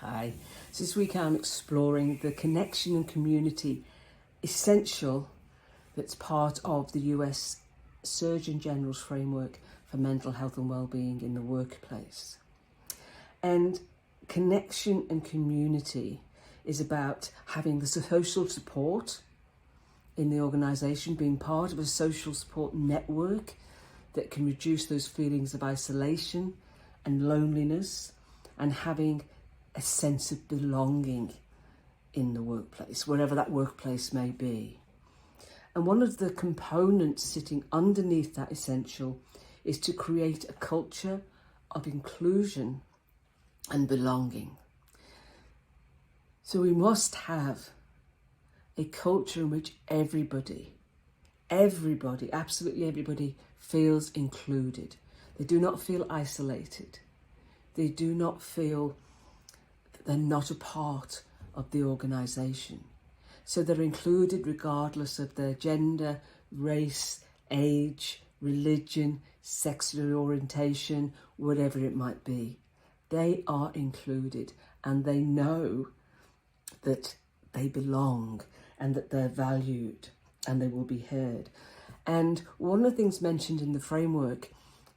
Hi. So this week I'm exploring the connection and community essential that's part of the US Surgeon General's framework for mental health and wellbeing in the workplace. And connection and community is about having the social support in the organisation, being part of a social support network that can reduce those feelings of isolation and loneliness, and having a sense of belonging in the workplace, wherever that workplace may be. And one of the components sitting underneath that essential is to create a culture of inclusion and belonging. So we must have a culture in which everybody, absolutely everybody feels included. They do not feel isolated. They do not feel that they're not a part of the organisation. So they're included regardless of their gender, race, age, religion, sexual orientation, whatever it might be. They are included and they know that they belong and that they're valued and they will be heard. And one of the things mentioned in the framework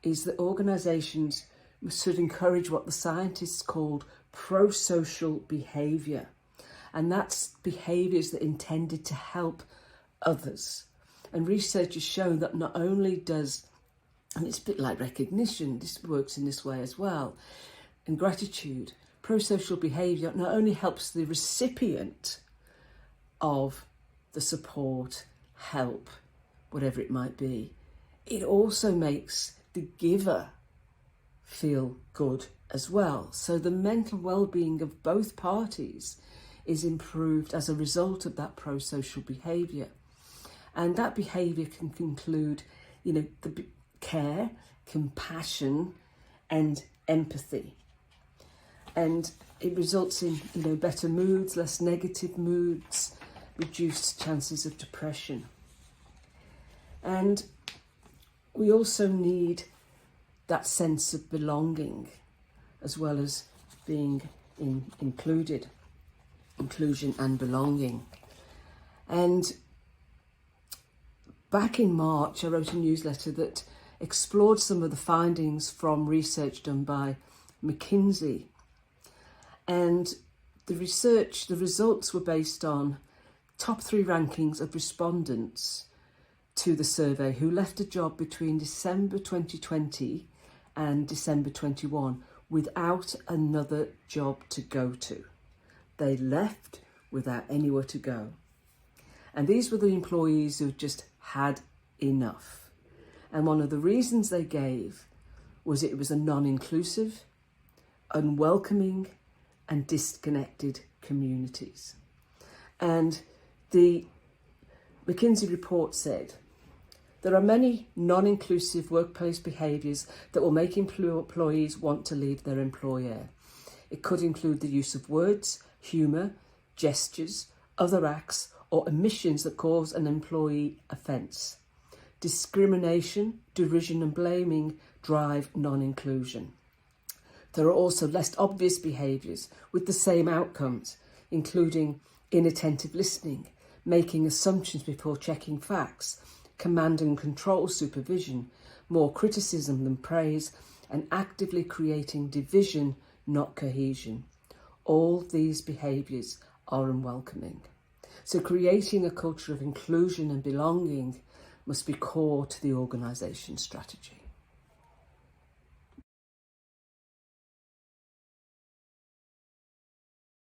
is that organisations should encourage what the scientists called pro-social behaviour. And that's behaviours that are intended to help others. And research has shown that not only does, and it's a bit like recognition, this works in this way as well, and gratitude, pro-social behaviour not only helps the recipient of the support, help, whatever it might be, it also makes the giver feel good as well. So the mental well-being of both parties is improved as a result of that pro-social behaviour. And that behaviour can include, the care, compassion and empathy. And it results in, better moods, less negative moods, reduced chances of depression. And we also need that sense of belonging as well as being inclusion and belonging. And back in March, I wrote a newsletter that explored some of the findings from research done by McKinsey. And the results were based on top 3 rankings of respondents to the survey who left a job between December 2020 and December 21 without another job to go to. They left without anywhere to go. And these were the employees who just had enough. And one of the reasons they gave was it was a non-inclusive, unwelcoming and disconnected communities. And the McKinsey report said, there are many non-inclusive workplace behaviours that will make employees want to leave their employer. It could include the use of words, humour, gestures, other acts or omissions that cause an employee offence. Discrimination, derision and blaming drive non-inclusion. There are also less obvious behaviours with the same outcomes, including inattentive listening, making assumptions before checking facts, command and control supervision, more criticism than praise, and actively creating division, not cohesion. All these behaviours are unwelcoming. So creating a culture of inclusion and belonging must be core to the organisation strategy.